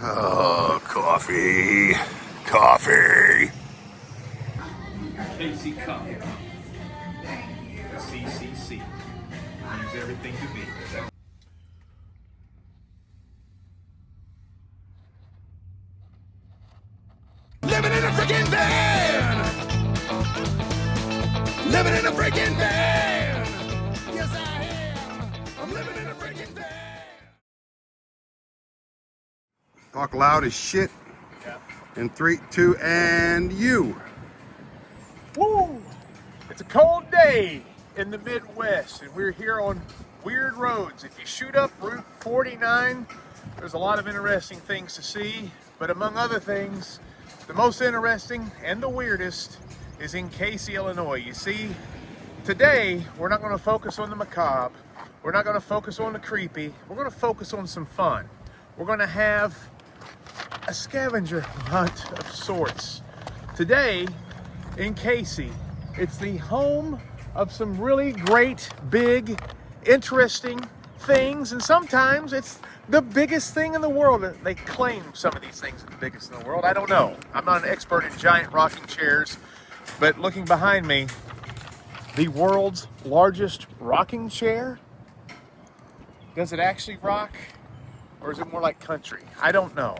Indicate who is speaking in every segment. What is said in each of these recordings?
Speaker 1: Oh, coffee. Coffee.
Speaker 2: Casey Coffee. The CCC. Means everything to me.
Speaker 1: Living in a freaking van! Living in a freaking van! Yes, I am! I'm living in a freaking van! Talk loud as shit.
Speaker 2: Yeah.
Speaker 1: In 3, 2, and you.
Speaker 2: Woo! It's a cold day in the Midwest, and we're here on weird roads. If you shoot up Route 49, there's a lot of interesting things to see, but among other things, the most interesting and the weirdest is in Casey, Illinois. You see, today we're not going to focus on the macabre, we're not going to focus on the creepy, we're going to focus on some fun. We're going to have a scavenger hunt of sorts. Today, in Casey, it's the home of some really great, big, interesting things, and sometimes it's the biggest thing in the world. They claim some of these things are the biggest in the world. I don't know. I'm not an expert in giant rocking chairs, but looking behind me, the world's largest rocking chair, does it actually rock, or is it more like country? I don't know.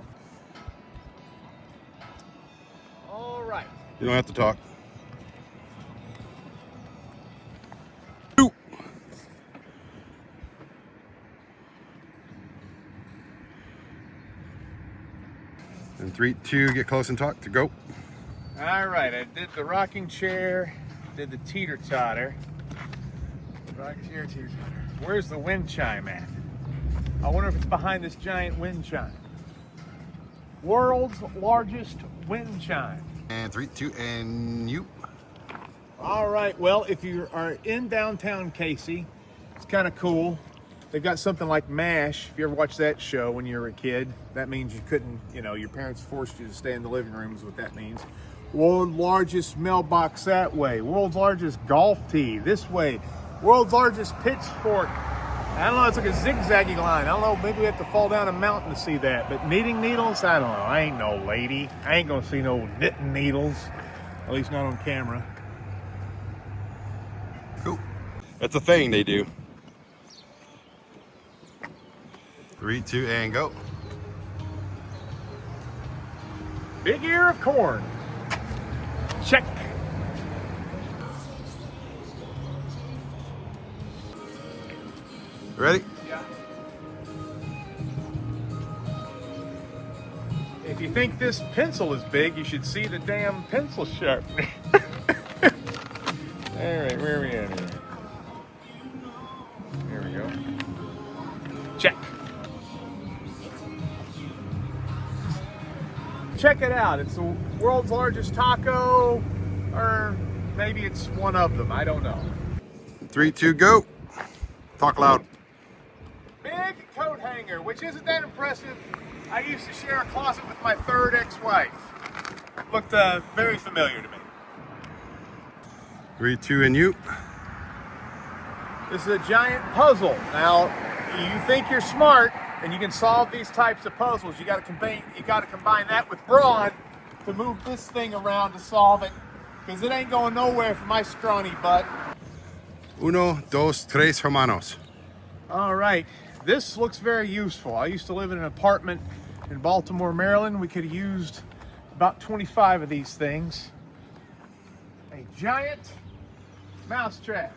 Speaker 2: All right.
Speaker 1: You don't have to talk. In 3, 2, get close and talk to go.
Speaker 2: All right, I did the rocking chair, did the teeter-totter. Rocking chair, teeter-totter. Where's the wind chime at? I wonder if it's behind this giant wind chime. World's largest wind chime.
Speaker 1: And 3, 2, and you.
Speaker 2: All right, well, if you are in downtown Casey, it's kind of cool. They've got something like MASH. If you ever watched that show when you were a kid, that means you couldn't, your parents forced you to stay in the living room is what that means. World's largest mailbox that way. World's largest golf tee this way. World's largest pitchfork. I don't know, it's like a zigzaggy line. I don't know, maybe we have to fall down a mountain to see that. But knitting needles, I don't know. I ain't no lady. I ain't gonna see no knitting needles. At least not on camera.
Speaker 1: Cool. That's a thing they do. 3, 2, and go.
Speaker 2: Big ear of corn. Check.
Speaker 1: Ready?
Speaker 2: Yeah. If you think this pencil is big, you should see the damn pencil sharpener. All right, where are we at here? There we go. Check. Check it out. It's the world's largest taco, or maybe it's one of them. I don't know.
Speaker 1: 3, 2, go. Talk loud.
Speaker 2: Big coat hanger, which isn't that impressive. I used to share a closet with my third ex-wife. Looked very familiar to me.
Speaker 1: 3, 2, and you.
Speaker 2: This is a giant puzzle. Now, you think you're smart and you can solve these types of puzzles. You got to combine that with brawn to move this thing around to solve it, because it ain't going nowhere for my scrawny butt.
Speaker 1: 1, 2, 3, hermanos.
Speaker 2: All right, this looks very useful. I used to live in an apartment in Baltimore, Maryland. We could have used about 25 of these things. A giant mousetrap.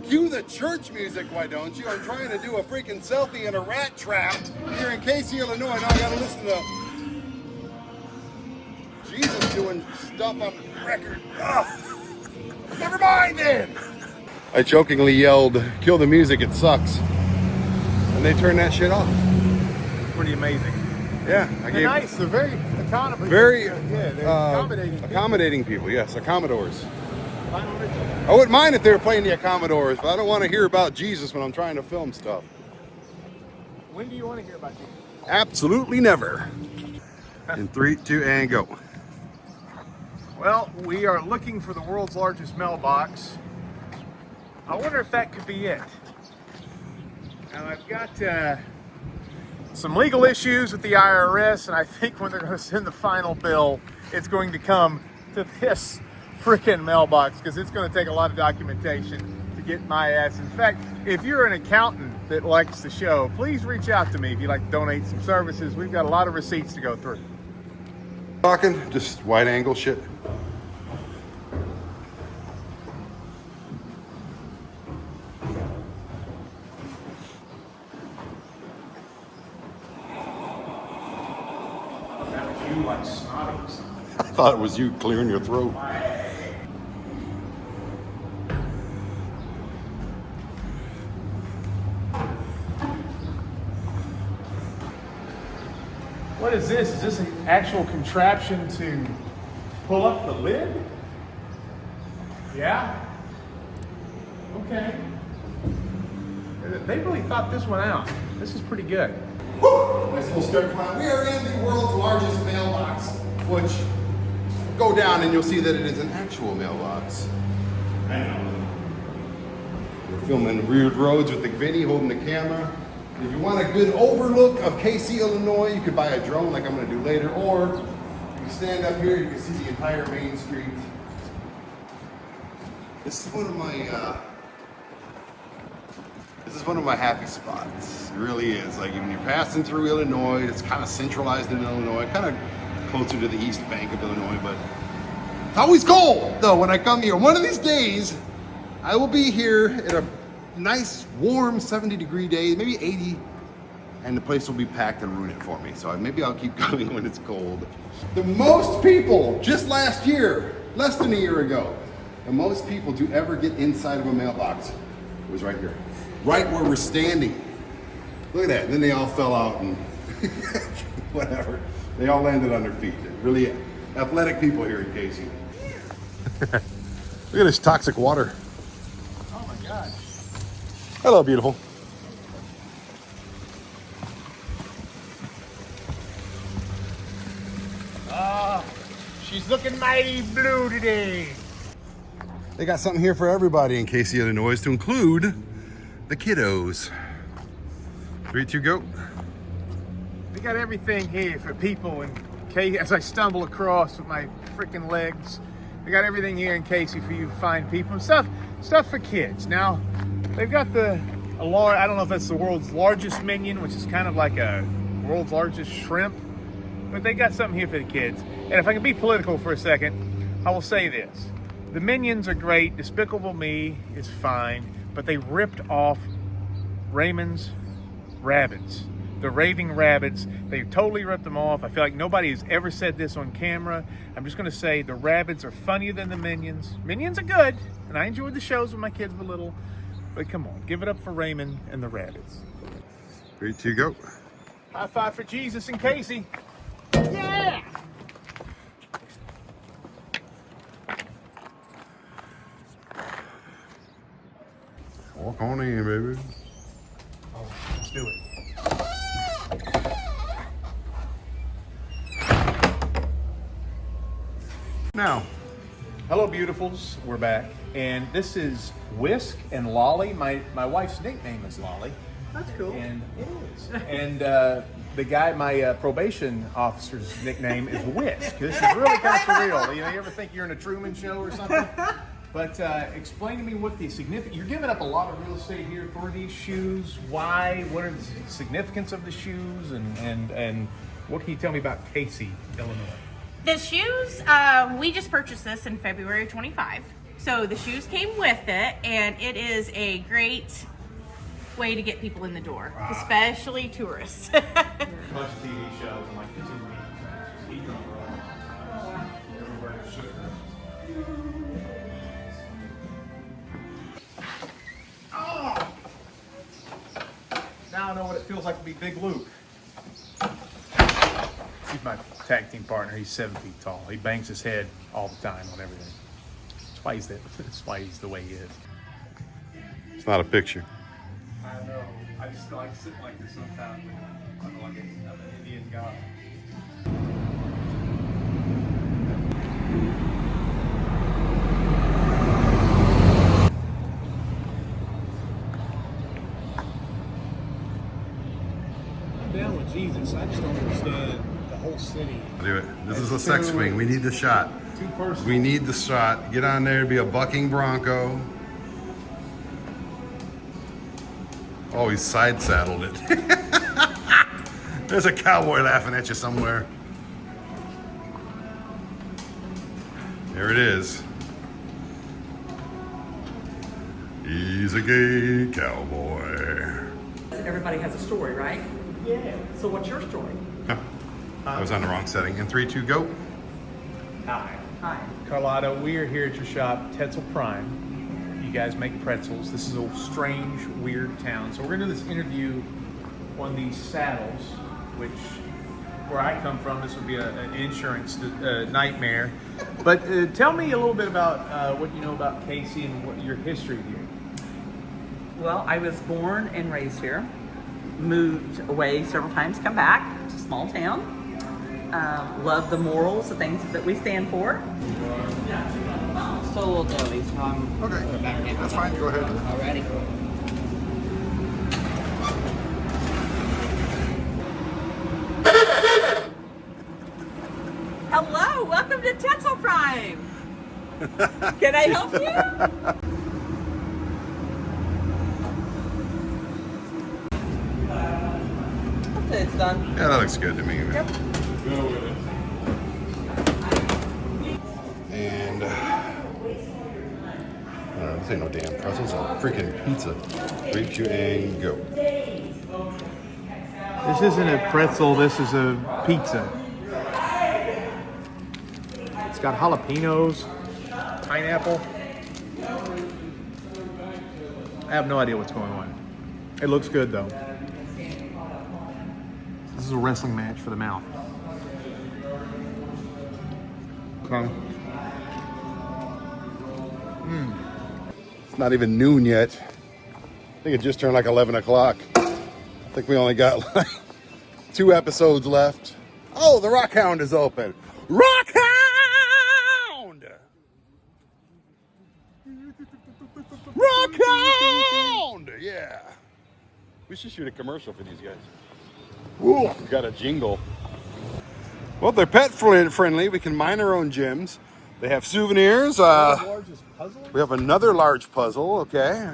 Speaker 1: Cue the church music, why don't you? I'm trying to do a freaking selfie in a rat trap here in Casey, Illinois. Now I gotta listen to Jesus doing stuff on record. Ugh. Never mind then. I jokingly yelled, "Kill the music, it sucks." And they turned that shit off.
Speaker 2: It's pretty amazing.
Speaker 1: Yeah,
Speaker 2: They're nice. They're very accommodating.
Speaker 1: they're accommodating people. Yes, Commodores. I wouldn't mind if they were playing the Commodores, but I don't want to hear about Jesus when I'm trying to film stuff.
Speaker 2: When do you want to hear about Jesus?
Speaker 1: Absolutely never. In 3, 2, and go.
Speaker 2: Well, we are looking for the world's largest mailbox. I wonder if that could be it. Now I've got some legal issues with the IRS, and I think when they're going to send the final bill, it's going to come to this freaking mailbox, because it's going to take a lot of documentation to get my ass. In fact, if you're an accountant that likes the show, please reach out to me if you'd like to donate some services. We've got a lot of receipts to go through.
Speaker 1: Talking just wide angle shit.
Speaker 2: Like snotty or something.
Speaker 1: I thought it was you clearing your throat.
Speaker 2: What is this? Is this an actual contraption to pull up the lid? Yeah? Okay. They really thought this one out. This is pretty good.
Speaker 1: Woo! Nice little start climb. We are in the world's largest mailbox, which go down and you'll see that it is an actual mailbox. I know. We're filming Weird Roads with the Vinny holding the camera. If you want a good overlook of Casey, Illinois, you could buy a drone like I'm going to do later, or you can stand up here, you can see the entire main street. This is one of my happy spots. It really is. Like, when you're passing through Illinois, it's kind of centralized in Illinois, kind of closer to the east bank of Illinois, but it's always cold though when I come here. One of these days, I will be here at a nice, warm 70-degree day, maybe 80, and the place will be packed and ruin it for me. So maybe I'll keep coming when it's cold. The most people, just last year, less than a year ago, the most people to ever get inside of a mailbox was right here. Right where we're standing. Look at that. And then they all fell out and whatever. They all landed on their feet. Really athletic people here in Casey. Look at this toxic water.
Speaker 2: Oh my gosh.
Speaker 1: Hello, beautiful.
Speaker 2: She's looking mighty blue today.
Speaker 1: They got something here for everybody in Casey, Illinois, to include the kiddos. 3, 2, go.
Speaker 2: They got everything here for people in case, as I stumble across with my freaking legs. They got everything here in Casey for you to find people and stuff for kids. Now, they've got I don't know if that's the world's largest minion, which is kind of like a world's largest shrimp, but they got something here for the kids. And if I can be political for a second, I will say this. The Minions are great. Despicable Me is fine, but they ripped off Raymond's Rabbids. The Raving Rabbids. They totally ripped them off. I feel like nobody has ever said this on camera. I'm just going to say the Rabbids are funnier than the Minions. Minions are good, and I enjoyed the shows when my kids were little. But come on, give it up for Raymond and the Rabbids.
Speaker 1: 3, 2, go.
Speaker 2: High five for Jesus and Casey. Yeah!
Speaker 1: Walk on in, baby.
Speaker 2: Oh, let's do it.
Speaker 1: Now,
Speaker 2: hello, beautifuls. We're back, and this is Whisk and Lolly. My wife's nickname is Lolly.
Speaker 3: That's cool.
Speaker 2: And it is. And the guy, my probation officer's nickname is Whisk. This is really kind of surreal. You know, you ever think you're in a Truman Show or something? But explain to me what the significance. You're giving up a lot of real estate here for these shoes. Why? What are the significance of the shoes? And what can you tell me about Casey, Illinois?
Speaker 3: The shoes, we just purchased this in February of 25. So the shoes came with it, and it is a great way to get people in the door, especially tourists.
Speaker 2: A bunch of TV shows and like the TV. Everywhere sugar. Oh! Now I know what it feels like to be Big Luke. He's my tag team partner. He's 7 feet tall. He bangs his head all the time on everything. That's why he's the way he is.
Speaker 1: it's not a picture.
Speaker 2: I know. I just like sitting like this sometimes. I know, like I'm an Indian god. I'm down with Jesus, I just don't understand the whole city.
Speaker 1: Do it. This is a sex swing. We need the shot.
Speaker 2: Too personal.
Speaker 1: We need the shot. Get on there, be a bucking bronco. Oh, he's side saddled it. There's a cowboy laughing at you somewhere. There it is. He's a gay cowboy.
Speaker 4: Everybody has a story, right? Yeah. So what's your story?
Speaker 1: I was on the wrong setting. In 3, 2, go.
Speaker 2: Hi.
Speaker 4: Hi.
Speaker 2: Carlotta, we are here at your shop, Tetzel Prime. You guys make pretzels. This is a strange, weird town. So we're going to do this interview on these saddles, which, where I come from, this would be an insurance nightmare. But tell me a little bit about what you know about Casey and what your history here.
Speaker 4: Well, I was born and raised here. Moved away several times, come back. It's a small town. Love the morals, the things that we stand for.
Speaker 5: Solo deli, so I'm
Speaker 1: Okay, that's fine. Go ahead.
Speaker 5: already.
Speaker 4: Hello, welcome to Tetzel Prime. Can I help you? That's it, it's done.
Speaker 1: Yeah, that looks good to me.
Speaker 4: Yep.
Speaker 1: And this ain't no damn pretzels, a freaking pizza. 3, 2, and go.
Speaker 2: This isn't a pretzel, this is a pizza. It's got jalapenos, pineapple. I have no idea what's going on. It looks good though. This is a wrestling match for the mouth. Okay.
Speaker 1: It's not even noon yet. I think it just turned like 11 o'clock. I think we only got like 2 episodes left. Oh, the Rock Hound is open. Rock Hound! Rock Hound! Yeah. We should shoot a commercial for these guys. Ooh, got a jingle. Well, they're pet friendly. We can mine our own gems. They have souvenirs. We have another large puzzle, okay.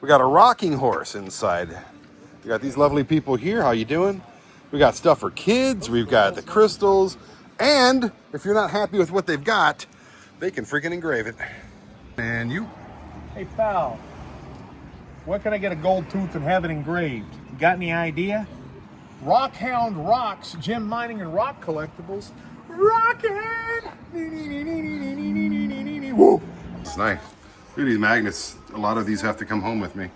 Speaker 1: We got a rocking horse inside. We got these lovely people here. How you doing? We got stuff for kids. We've got the crystals. And if you're not happy with what they've got, they can freaking engrave it. And you?
Speaker 2: Hey pal, where can I get a gold tooth and have it engraved? You got any idea? Rockhound Rocks, gem mining and rock collectibles. Rockin'! Woo!
Speaker 1: It's nice. Look at these magnets. A lot of these have to come home with me.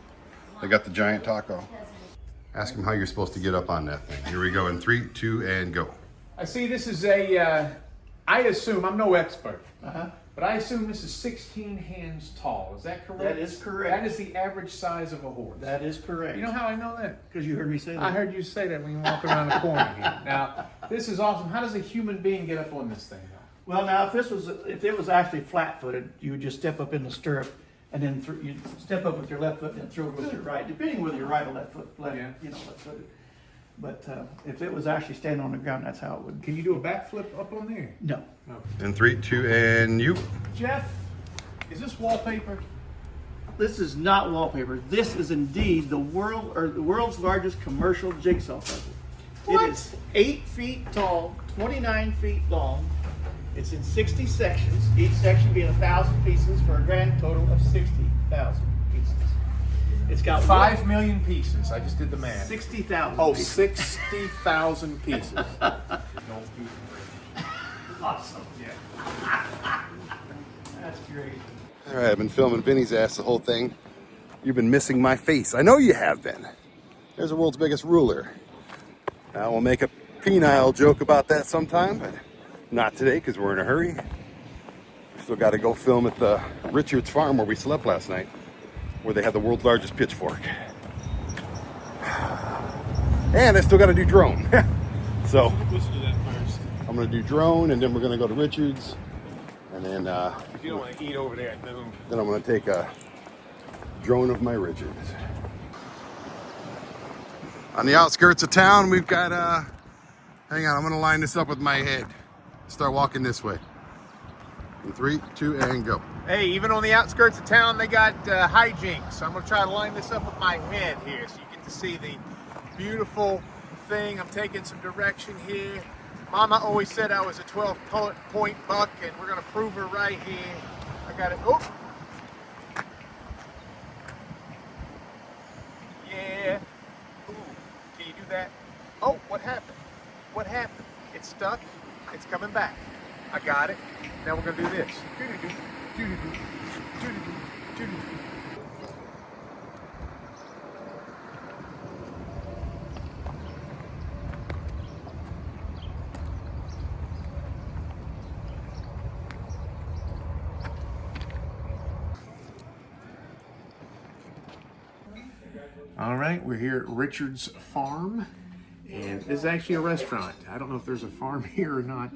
Speaker 1: They got the giant taco. Ask him how you're supposed to get up on that thing. Here we go in 3, 2, and go.
Speaker 2: I see this is a, I assume, I'm no expert, but I assume this is 16 hands tall. Is that correct?
Speaker 6: That is correct.
Speaker 2: That is the average size of a horse.
Speaker 6: That is correct.
Speaker 2: You know how I know that?
Speaker 6: Because you heard me say that.
Speaker 2: I heard you say that when you walk around the corner here. Now, this is awesome. How does a human being get up on this thing, though?
Speaker 6: Well, now if it was actually flat-footed, you would just step up in the stirrup, and then you'd step up with your left foot and throw it with your right, depending whether you're right or left foot, left-footed. But if it was actually standing on the ground, that's how it would.
Speaker 2: Can you do a backflip up on there?
Speaker 6: No.
Speaker 1: In 3, 2, and you.
Speaker 2: Jeff, is this wallpaper?
Speaker 6: This is not wallpaper. This is indeed the world's largest commercial jigsaw puzzle.
Speaker 2: What?
Speaker 6: It is 8 feet tall, 29 feet long. It's in 60 sections, each section being 1,000 pieces for a grand total of 60,000 pieces. It's got
Speaker 2: 5 million pieces. I just did the math.
Speaker 6: 60,000.
Speaker 2: Oh,
Speaker 6: pieces.
Speaker 2: 60,000 pieces.
Speaker 6: Awesome. Yeah. That's great.
Speaker 1: All right, I've been filming Vinny's ass the whole thing. You've been missing my face. I know you have been. There's the world's biggest ruler. Now we'll make a penile joke about that sometime, but not today because we're in a hurry. Still got to go film at the Richards farm where we slept last night, where they had the world's largest pitchfork. And I still got to do drone. So
Speaker 2: Let's do that first.
Speaker 1: I'm going to do drone, and then we're going to go to Richards, and then
Speaker 2: If you don't want to eat over there at noon.
Speaker 1: then I'm going to take a drone of my Richards. On the outskirts of town, we've got, hang on, I'm gonna line this up with my head. Start walking this way. In 3, 2, and go.
Speaker 2: Hey, even on the outskirts of town, they got hijinks. So I'm gonna try to line this up with my head here so you get to see the beautiful thing. I'm taking some direction here. Mama always said I was a 12-point buck, and we're gonna prove her right here. I got it. Oh! Yeah. Ooh, can you do that? Oh, what happened? What happened? It's stuck. It's coming back. I got it. Now we're gonna do this. Doo-doo-doo, doo-doo-doo, doo-doo-doo, doo-doo-doo. All right, we're here at Richard's Farm, and this is actually a restaurant. I don't know if there's a farm here or not.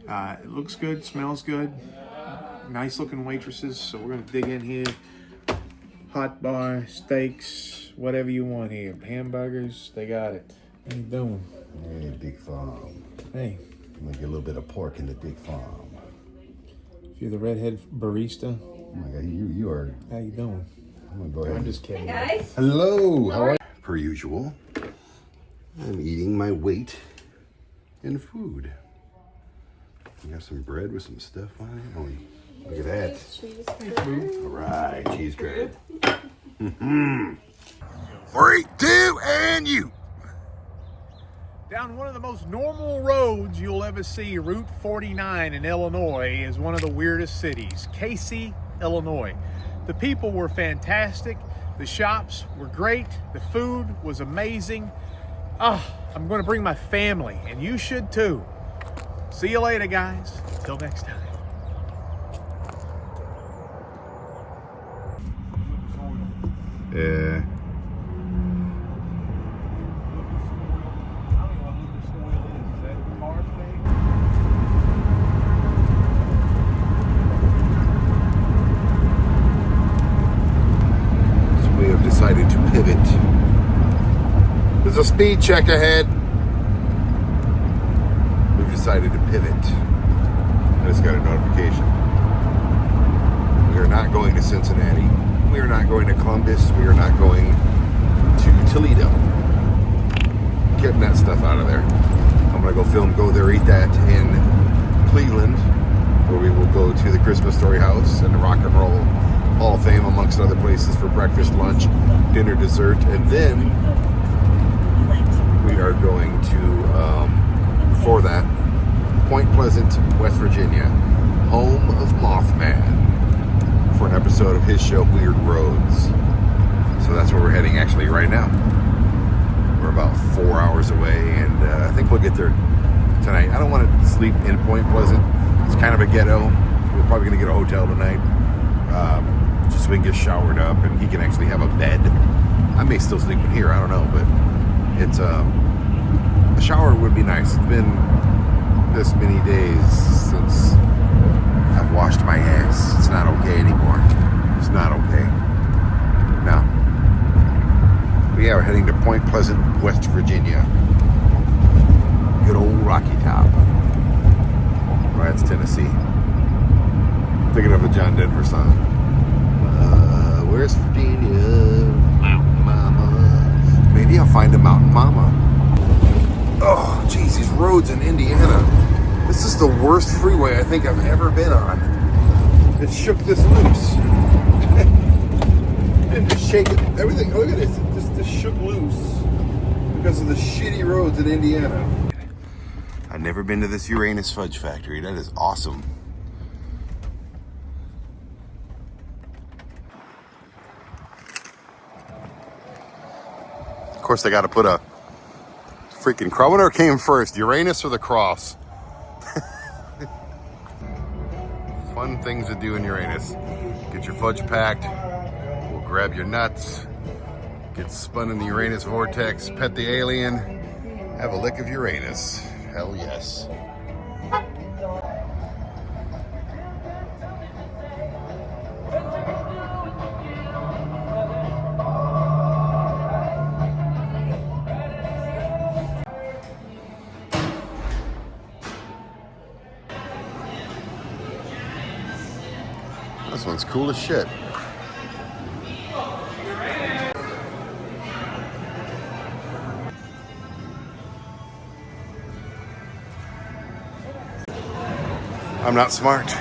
Speaker 2: It looks good, smells good, nice looking waitresses, so we're gonna dig in here. Hot bar, steaks, whatever you want here. Hamburgers, they got it. How you doing?
Speaker 5: Hey, Big Farm.
Speaker 2: Hey,
Speaker 5: I'm gonna get a little bit of pork in the Big Farm.
Speaker 2: if you're the redhead barista,
Speaker 5: Oh my God, you are.
Speaker 2: how you doing?
Speaker 5: I'm gonna go ahead.
Speaker 2: I'm just kidding.
Speaker 5: Hello. How are you? Per usual, I'm eating my weight in food. We got some bread with some stuff on it. Oh, look at that.
Speaker 7: Cheese curd.
Speaker 5: All right, cheese curd.
Speaker 1: 3, 2, and you.
Speaker 2: Down one of the most normal roads you'll ever see, Route 49 in Illinois, is one of the weirdest cities, Casey, Illinois. The people were fantastic. The shops were great. The food was amazing. I'm going to bring my family, and you should too. See you later, guys. Till next time.
Speaker 1: Yeah. We have decided to pivot. There's a speed check ahead. We've decided to pivot. I just got a notification. We are not going to Cincinnati. We are not going to Columbus. We are not going to Toledo. Getting that stuff out of there. I'm gonna go there, eat that in Cleveland, where we will go to the Christmas Story House and the Rock and Roll Hall of Fame, amongst other places, for breakfast, lunch, dinner, dessert, and then we are going to, for that, Point Pleasant, West Virginia, home of Mothman, for an episode of his show, Weird Roads. So that's where we're heading actually right now. We're about 4 hours away, and I think we'll get there tonight. I don't want to sleep in Point Pleasant. It's kind of a ghetto. We're probably going to get a hotel tonight. Just so we can get showered up and he can actually have a bed. I may still sleep in here, I don't know, but it's a shower would be nice. It's been this many days since I've washed my ass. It's not okay anymore. It's not okay. No. But yeah, we're heading to Point Pleasant, West Virginia. Good old Rocky Top. Right, it's Tennessee. Thinking of a John Denver song. Where's Virginia? Mountain Mama. Maybe I'll find a Mountain Mama. Oh, geez, these roads in Indiana. This is the worst freeway I think I've ever been on. It shook this loose. And just shake it. Everything, look at this. It just shook loose because of the shitty roads in Indiana. I've never been to this Uranus fudge factory. That is awesome. Of course, they got to put a freaking cross. Winner came first, Uranus or the cross? Fun things to do in Uranus. Get your fudge packed. We'll grab your nuts. Get spun in the Uranus vortex. Pet the alien. Have a lick of Uranus. Hell yes.
Speaker 5: This one's cool as shit. I'm not smart.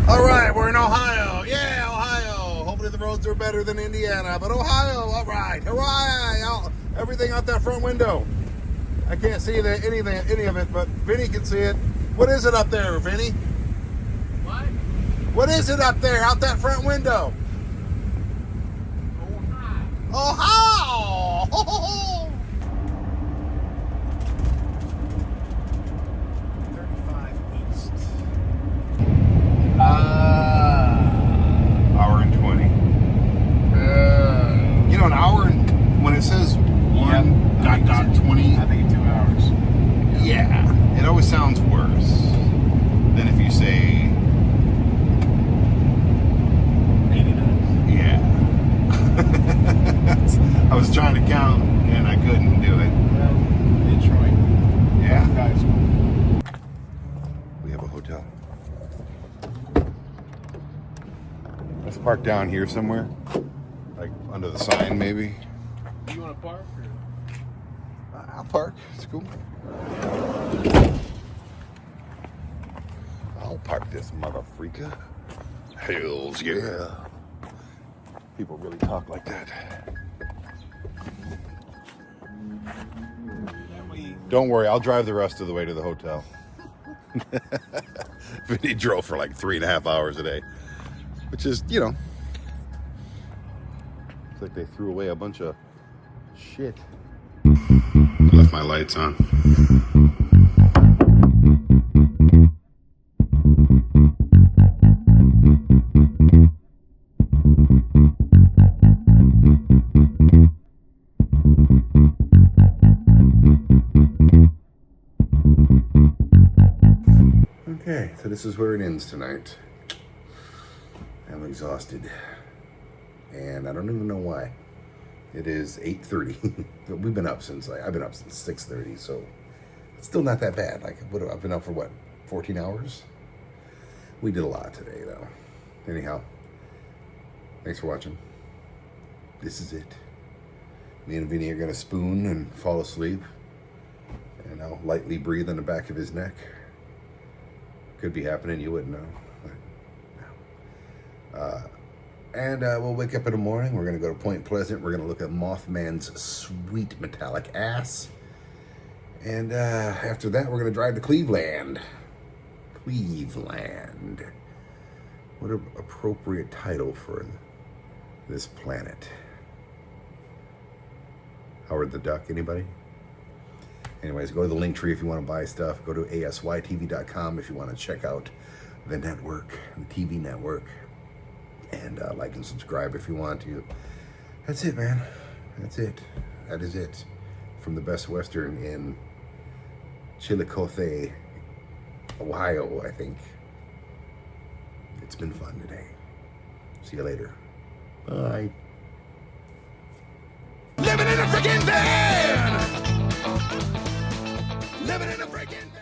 Speaker 5: All right, we're in Ohio. Yeah, Ohio. Hopefully the roads are better than Indiana, but Ohio, all right. Hooray! Everything out that front window. I can't see any of it, but Vinny can see it. What is it up there, Vinny?
Speaker 2: What?
Speaker 5: What is it up there, out that front window? Ohio! Ohio!
Speaker 2: 35 east.
Speaker 5: Hour and 20. You know, an hour and when it says 1.20.
Speaker 2: I think 2 hours.
Speaker 5: Yeah, it always sounds worse than if you say
Speaker 2: 80 minutes.
Speaker 5: yeah. I was trying to count and I couldn't do it.
Speaker 2: Well, Detroit.
Speaker 5: Yeah.
Speaker 2: Guys.
Speaker 5: We have a hotel. Let's park down here somewhere. Like under the sign maybe.
Speaker 2: You want to park? Or?
Speaker 5: I'll park. It's cool. I'll park this motherfreaker. Hells yeah. People really talk like that. Don't worry, I'll drive the rest of the way to the hotel. Vinny drove for like 3.5 hours a day, which is, you know, it's like they threw away a bunch of shit. Left my lights on. Okay, so this is where it ends tonight. I'm exhausted. And I don't even know why. It is 8:30. We've been up since I've been up since 6:30, so it's still not that bad. Like, I've been up for what, 14 hours? We did a lot today, though. Anyhow, thanks for watching. This is it. Me and Vinny are gonna spoon and fall asleep, and I'll lightly breathe on the back of his neck. Could be happening, you wouldn't know. But no. And we'll wake up in the morning. We're going to go to Point Pleasant. We're going to look at Mothman's sweet metallic ass. And after that, we're going to drive to Cleveland. Cleveland. What an appropriate title for this planet. Howard the Duck, anybody? Anyways, go to the link tree if you want to buy stuff. Go to asytv.com if you want to check out the network, the TV network. And like and subscribe if you want to. That's it, man. That's it. That is it. From the Best Western in Chillicothe, Ohio, I think. It's been fun today. See you later. Bye. Living in a freaking van! Living in a freaking van!